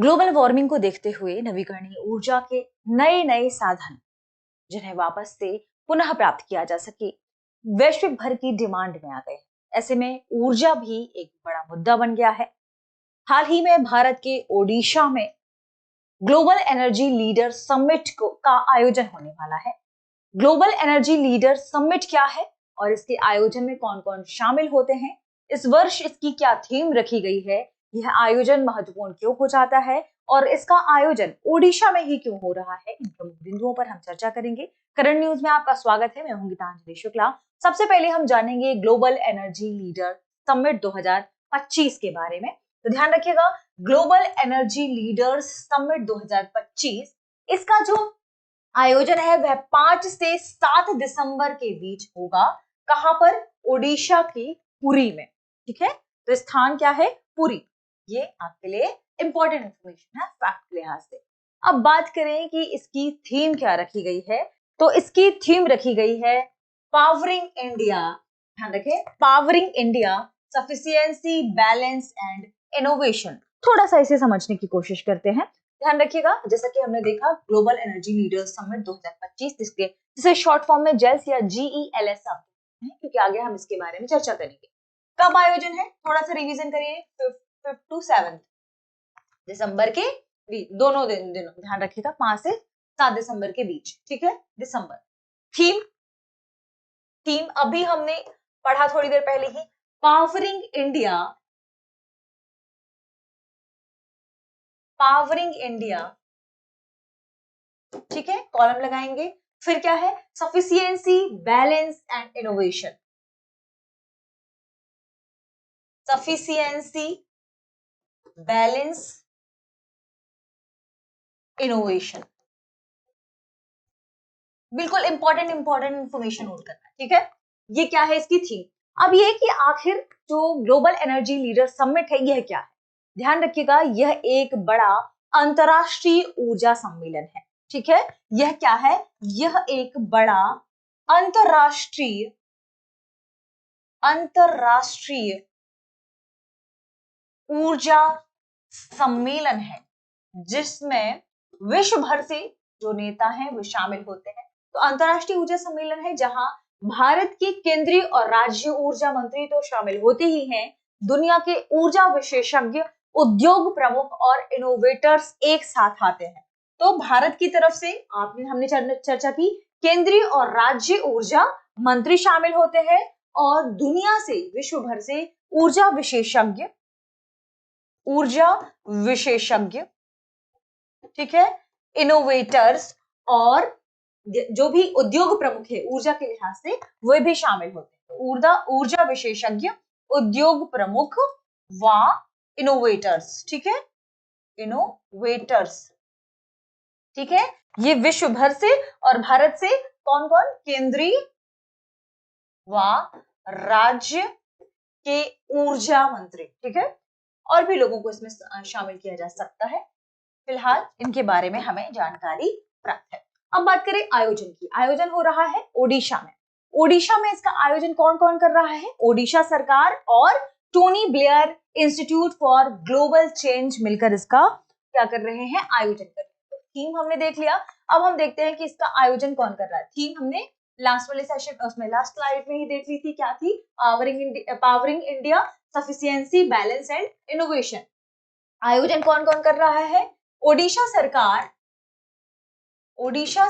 Global warming को देखते हुए नवीकरणीय ऊर्जा के नए नए साधन जिन्हें वापस से पुनः प्राप्त किया जा सके वैश्विक भर की डिमांड में आ गए। ऐसे में ऊर्जा भी एक बड़ा मुद्दा बन गया है। हाल ही में भारत के ओडिशा में ग्लोबल एनर्जी लीडर समिट का आयोजन होने वाला है। ग्लोबल एनर्जी लीडर समिट क्या है और इसके आयोजन में कौन कौन शामिल होते हैं, इस वर्ष इसकी क्या थीम रखी गई है, यह आयोजन महत्वपूर्ण क्यों हो जाता है और इसका आयोजन ओडिशा में ही क्यों हो रहा है, इन प्रमुख बिंदुओं पर हम चर्चा करेंगे। करंट न्यूज में आपका स्वागत है। मैं हूं गीतांजलि शुक्ला। सबसे पहले हम जानेंगे ग्लोबल एनर्जी लीडर समिट 2025 के बारे में। तो ध्यान रखिएगा, ग्लोबल एनर्जी लीडर्स समिट 2025 इसका जो आयोजन है वह 5 से 7 दिसंबर के बीच होगा। कहां पर? ओडिशा की पुरी में। ठीक है, तो स्थान क्या है? पुरी। ये आपके लिए इंपॉर्टेंट इंफॉर्मेशन है फैक्ट के लिहाज से। अब बात करें कि इसकी थीम क्या रखी गई है, तो इसकी थीम रखी गई है पावरिंग इंडिया। ध्यान रखें, powering India, sufficiency, balance and innovation. थोड़ा सा इसे समझने की कोशिश करते हैं। ध्यान रखिएगा, जैसा कि हमने देखा ग्लोबल एनर्जी लीडर्स समिट 2025 जिसे शॉर्ट फॉर्म में जेल्स या GELS है, क्योंकि आगे हम इसके बारे में चर्चा करेंगे। कब आयोजन है? थोड़ा सा रिवीजन करिए। 5 to 7 दिसंबर के बीच, दोनों दिनों ध्यान रखिएगा, 5 से 7 दिसंबर के बीच। ठीक है, दिसंबर। थीम अभी हमने पढ़ा थोड़ी देर पहले ही, पावरिंग इंडिया। पावरिंग इंडिया, ठीक है, कॉलम लगाएंगे। फिर क्या है? Sufficiency, balance and innovation. Sufficiency, balance, innovation. बिल्कुल इंपॉर्टेंट इंफॉर्मेशन नोट करना है। ठीक है, ये क्या है इसकी थीम। अब ये कि आखिर जो ग्लोबल एनर्जी लीडर समिट है यह क्या है। ध्यान रखिएगा, यह एक बड़ा अंतरराष्ट्रीय ऊर्जा सम्मेलन है। ठीक है, यह क्या है? यह एक बड़ा अंतरराष्ट्रीय ऊर्जा सम्मेलन है जिसमें विश्व भर से जो नेता हैं वो शामिल होते हैं। तो अंतरराष्ट्रीय ऊर्जा सम्मेलन है जहां भारत के केंद्रीय और राज्य ऊर्जा मंत्री तो शामिल होते ही हैं, दुनिया के ऊर्जा विशेषज्ञ, उद्योग प्रमुख और इनोवेटर्स एक साथ आते हैं। तो भारत की तरफ से हमने चर्चा की, केंद्रीय और राज्य ऊर्जा मंत्री शामिल होते हैं और दुनिया से, विश्व भर से ऊर्जा विशेषज्ञ, ठीक है, इनोवेटर्स और जो भी उद्योग प्रमुख है ऊर्जा के लिहाज से वे भी शामिल होते हैं। ऊर्जा विशेषज्ञ, उद्योग प्रमुख व इनोवेटर्स। ठीक है, इनोवेटर्स। ठीक है, ये विश्व भर से और भारत से कौन कौन? केंद्रीय व राज्य के ऊर्जा मंत्री। ठीक है, और भी लोगों को इसमें शामिल किया जा सकता है। फिलहाल इनके बारे में हमें जानकारी प्राप्त है। अब बात करें आयोजन की। आयोजन हो रहा है ओडिशा में। ओडिशा में इसका आयोजन कौन कौन कर रहा है? ओडिशा सरकार और Tony Blair institute for global change मिलकर इसका क्या कर रहे हैं? आयोजन कर रहे हैं। थीम हमने देख लिया। अब हम देखते हैं कि इसका आयोजन कौन कर रहा है। थीम हमने लास्ट वाले सेशन, उसमें लास्ट स्लाइड में ही देख ली थी। क्या थी? Powering India, sufficiency, balance and innovation. आयोजन कौन कौन कर रहा है? ओडिशा सरकार, ओडिशा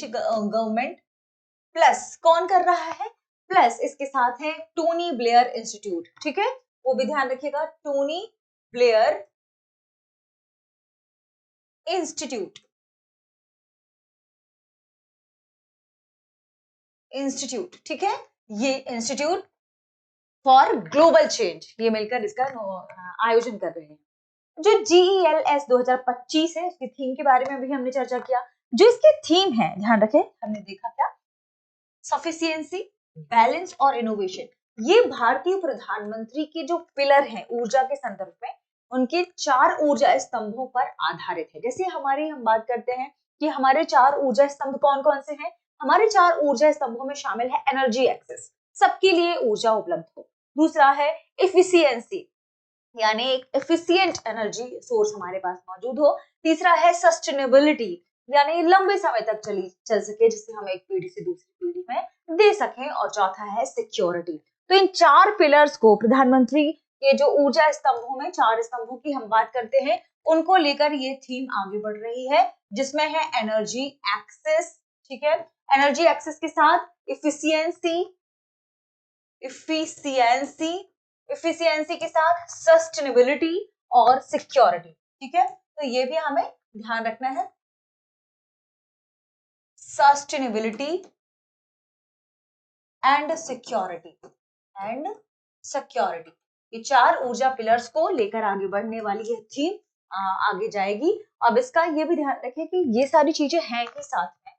गवर्नमेंट, प्लस कौन कर रहा है? प्लस इसके साथ है टोनी ब्लेयर इंस्टीट्यूट। ठीक है, वो भी ध्यान रखिएगा, टोनी ब्लेयर इंस्टीट्यूट। ठीक है, ये इंस्टीट्यूट फॉर ग्लोबल चेंज, ये मिलकर इसका आयोजन कर रहे हैं। जो GELS 2025 है, इसकी थीम के बारे में भी हमने चर्चा किया। जो इसकी थीम है, ध्यान रखें, हमने देखा क्या? सफिशिएंसी, बैलेंस और इनोवेशन। ये भारतीय प्रधानमंत्री के जो पिलर हैं ऊर्जा के संदर्भ में, उनके 4 ऊर्जा स्तंभों पर आधारित है। जैसे हम बात करते हैं कि हमारे 4 ऊर्जा स्तंभ कौन कौन से हैं। हमारे 4 ऊर्जा स्तंभों में शामिल है एनर्जी एक्सेस, सबके लिए ऊर्जा उपलब्ध हो। दूसरा है इफिशियंसी, यानी एक एफिशिएंट एनर्जी सोर्स हमारे पास मौजूद हो। तीसरा है सस्टेनेबिलिटी, यानी लंबे समय तक चल सके, जिससे हम एक पीढ़ी से दूसरी पीढ़ी में दे सकें। और चौथा है सिक्योरिटी। तो इन चार पिलर्स को प्रधानमंत्री के जो ऊर्जा स्तंभों में, चार स्तंभों की हम बात करते हैं, उनको लेकर ये थीम आगे बढ़ रही है, जिसमें है एनर्जी एक्सेस। ठीक है, एनर्जी एक्सेस के साथ इफिशियंसी, इफिशियंसी इफिशियंसी के साथ सस्टेनेबिलिटी और सिक्योरिटी। ठीक है, तो ये भी हमें ध्यान रखना है, sustainability and security, and security, ये चार ऊर्जा पिलर्स को लेकर आगे बढ़ने वाली ये थीम आगे जाएगी। अब इसका ये भी ध्यान रखें कि ये सारी चीजें हैं ही साथ में,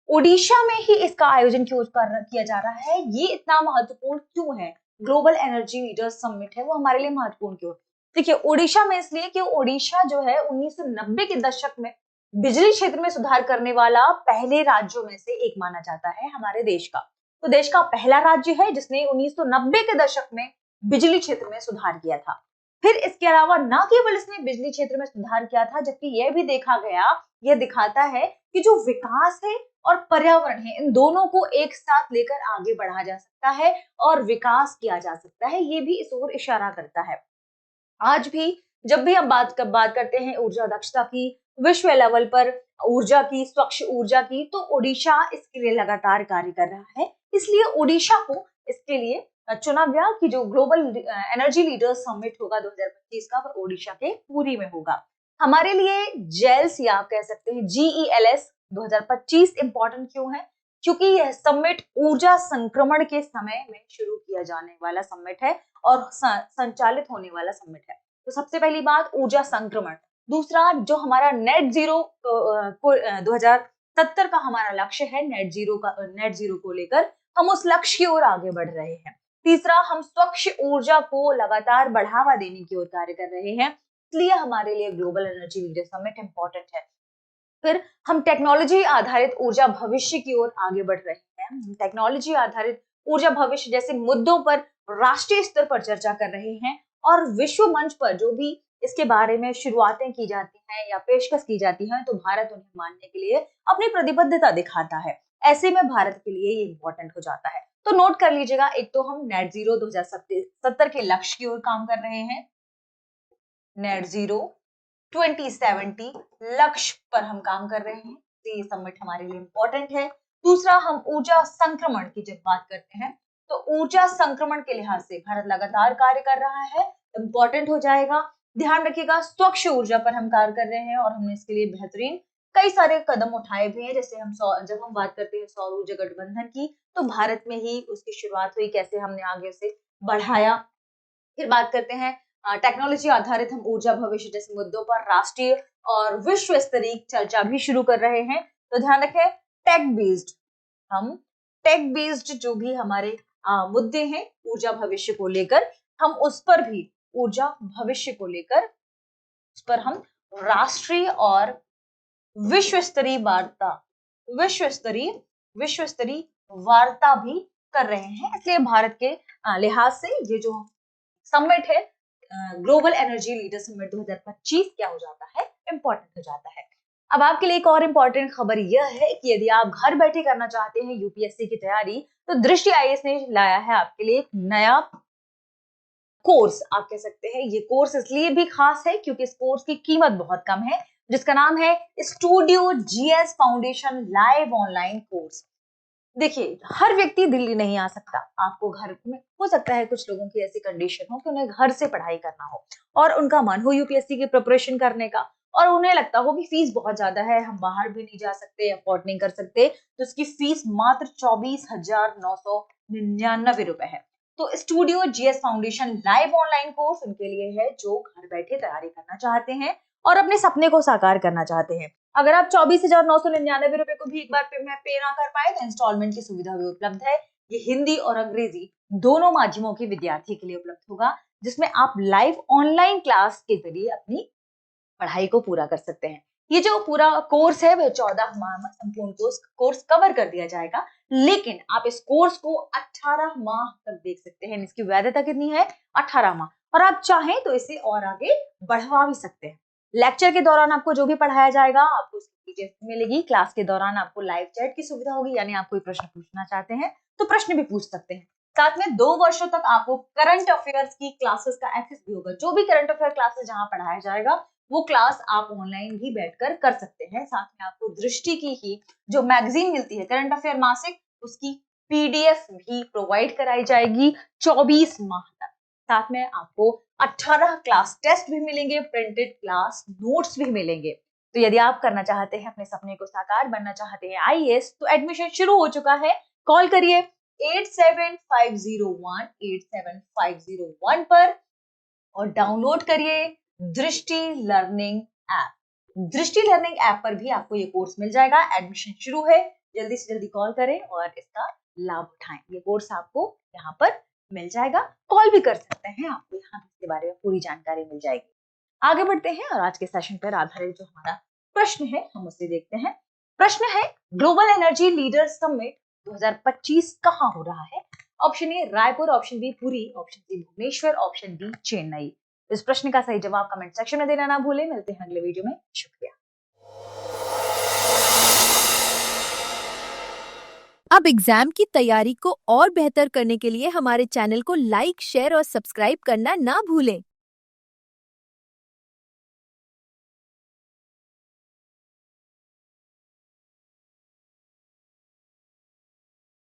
ओडिशा में ही इसका आयोजन क्यों किया जा रहा है, ये इतना महत्वपूर्ण क्यों है, ग्लोबल एनर्जी लीडर्स समिट है वो हमारे लिए महत्वपूर्ण क्यों। देखिए, ओडिशा में इसलिए कि ओडिशा जो है 1990 के दशक में बिजली क्षेत्र में सुधार करने वाला पहले राज्यों में से एक माना जाता है हमारे देश का। तो देश का पहला राज्य है जिसने 1990 के दशक में बिजली क्षेत्र में सुधार किया था। फिर इसके अलावा न केवल इसने बिजली क्षेत्र में सुधार किया था, जबकि यह भी देखा गया, यह दिखाता है कि जो विकास है और पर्यावरण है, इन दोनों को एक साथ लेकर आगे बढ़ा जा सकता है और विकास किया जा सकता है, ये भी इस ओर इशारा करता है। आज भी जब भी हम बात करते हैं ऊर्जा दक्षता की, विश्व लेवल पर ऊर्जा की, स्वच्छ ऊर्जा की, तो ओडिशा इसके लिए लगातार कार्य कर रहा है। इसलिए ओडिशा को इसके लिए चुना गया कि जो ग्लोबल एनर्जी लीडर्स समिट होगा 2025 का, वो ओडिशा के पुरी में होगा। हमारे लिए जेल्स, या आप कह सकते हैं GELS 2025 इंपॉर्टेंट क्यों है, क्योंकि यह समिट ऊर्जा संक्रमण के समय में शुरू किया जाने वाला समिट है और संचालित होने वाला समिट है। तो सबसे पहली बात ऊर्जा संक्रमण। दूसरा, जो हमारा नेट जीरो 2070 का हमारा लक्ष्य है, नेट जीरो को लेकर हम उस लक्ष्य की ओर आगे बढ़ रहे हैं। तीसरा, हम स्वच्छ ऊर्जा को लगातार बढ़ावा देने की ओर कार्य कर रहे हैं, इसलिए हमारे लिए global energy leader summit important है। फिर हम टेक्नोलॉजी आधारित ऊर्जा भविष्य की ओर आगे बढ़ रहे हैं। टेक्नोलॉजी आधारित ऊर्जा भविष्य जैसे मुद्दों पर राष्ट्रीय स्तर पर चर्चा कर रहे हैं, और विश्व मंच पर जो भी इसके बारे में शुरुआतें की जाती हैं या पेशकश की जाती हैं, तो भारत उन्हें मानने के लिए अपनी प्रतिबद्धता दिखाता है। ऐसे में भारत के लिए ये इंपॉर्टेंट हो जाता है। तो नोट कर लीजिएगा, एक तो हम नेट जीरो 2070 के लक्ष्य की ओर काम कर रहे हैं, नेट जीरो 2070 लक्ष्य पर हम काम कर रहे हैं, तो ये समिट हमारे लिए इंपॉर्टेंट है। दूसरा, हम ऊर्जा संक्रमण की जब बात करते हैं, तो ऊर्जा संक्रमण के लिहाज से भारत लगातार कार्य कर रहा है, इंपॉर्टेंट हो जाएगा। ध्यान रखिएगा, स्वच्छ ऊर्जा पर हम कार्य कर रहे हैं और हमने इसके लिए बेहतरीन कई सारे कदम उठाए भी हैं। जैसे जब हम बात करते हैं सौर ऊर्जा गठबंधन की, तो भारत में ही उसकी शुरुआत हुई, कैसे हमने आगे उसे बढ़ाया। फिर बात करते हैं टेक्नोलॉजी आधारित हम ऊर्जा भविष्य जैसे मुद्दों पर राष्ट्रीय और विश्व स्तरीय चर्चा भी शुरू कर रहे हैं। तो ध्यान रखें, टेक बेस्ड जो भी हमारे मुद्दे हैं ऊर्जा भविष्य को लेकर, हम उस पर भी ऊर्जा भविष्य को लेकर उस पर हम राष्ट्रीय और विश्व स्तरीय वार्ता भी कर रहे हैं। इसलिए भारत के लिहाज से ये जो समिट है, ग्लोबल एनर्जी लीडर समिट 2025 क्या हो जाता है, इंपॉर्टेंट हो जाता है। अब आपके लिए एक और इंपॉर्टेंट खबर यह है कि यदि आप घर बैठे करना चाहते हैं यूपीएससी की तैयारी, तो दृष्टि आईएएस ने लाया है आपके लिए एक नया कोर्स, आप कह सकते हैं। ये कोर्स इसलिए भी खास है क्योंकि इस कोर्स की कीमत बहुत कम है, जिसका नाम है studio GS foundation live online course. देखिए, हर व्यक्ति दिल्ली नहीं आ सकता, आपको घर में हो सकता है, कुछ लोगों की ऐसी कंडीशन हो कि उन्हें घर से पढ़ाई करना हो और उनका मन हो यूपीएससी की प्रिपरेशन करने का, और उन्हें लगता हो कि फीस बहुत ज्यादा है, हम बाहर भी नहीं जा सकते, अफोर्ड नहीं कर सकते, तो इसकी फीस मात्र 24,999 रुपए है। तो studio GS foundation live online course उनके लिए है जो घर बैठे तैयारी करना चाहते हैं और अपने सपने को साकार करना चाहते हैं। अगर आप 24,999 रुपए को भी एक बार पे ना कर पाए, तो इंस्टॉलमेंट की सुविधा भी उपलब्ध है। ये हिंदी और अंग्रेजी दोनों माध्यमों के विद्यार्थी के लिए उपलब्ध होगा, जिसमें आप लाइव ऑनलाइन क्लास के जरिए अपनी पढ़ाई को पूरा कर सकते हैं। ये जो पूरा कोर्स है वह 14 माह में संपूर्ण कोर्स कवर कर दिया जाएगा, लेकिन आप इस कोर्स को 18 माह तक देख सकते हैं। इसकी वैधता कितनी है? 18 माह। और आप चाहें तो इसे और आगे बढ़वा भी सकते हैं। लेक्चर के दौरान आपको जो भी पढ़ाया जाएगा आपको उसकी पीडीएफ मिलेगी। क्लास के दौरान आपको लाइव चैट की सुविधा होगी, यानी आप कोई प्रश्न पूछना चाहते हैं तो प्रश्न भी पूछ सकते हैं। साथ में 2 वर्षों तक आपको करंट अफेयर्स की क्लासेस का एक्सेस भी होगा। जो भी करंट अफेयर क्लासेस जहां पढ़ाया जाएगा वो क्लास आप ऑनलाइन भी बैठकर कर सकते हैं। साथ में आपको दृष्टि की ही जो मैगजीन मिलती है करंट अफेयर मासिक, उसकी पीडीएफ भी प्रोवाइड कराई जाएगी 24 माह तक। साथ में आपको 18 क्लास टेस्ट भी मिलेंगे, प्रिंटेड क्लास नोट्स भी मिलेंगे। तो यदि आप करना चाहते हैं, अपने सपने को साकार, बनना चाहते हैं आईएएस, तो एडमिशन शुरू हो चुका है। कॉल करिए 8750187501 पर और डाउनलोड करिए दृष्टि लर्निंग ऐप। दृष्टि लर्निंग ऐप पर भी आपको ये कोर्स मिल जाएगा। एडमिशन शुरू है, जल्दी से जल्दी कॉल करें और इसका लाभ उठाएं। ये कोर्स आपको यहाँ पर मिल जाएगा। कॉल भी कर सकते हैं, आपको यहाँ इसके बारे में पूरी जानकारी मिल जाएगी। आगे बढ़ते हैं और आज के सेशन पर आधारित जो हमारा प्रश्न है हम उसे देखते हैं। प्रश्न है, ग्लोबल एनर्जी लीडर समिट 2025 कहाँ हो रहा है? Option A Raipur, option B Puri, option C Bhubaneswar, option D Chennai. इस प्रश्न का सही जवाब कमेंट सेक्शन में देना ना भूलें। मिलते हैं अगले वीडियो में। शुक्रिया। अब एग्जाम की तैयारी को और बेहतर करने के लिए हमारे चैनल को लाइक, शेयर और सब्सक्राइब करना ना भूलें।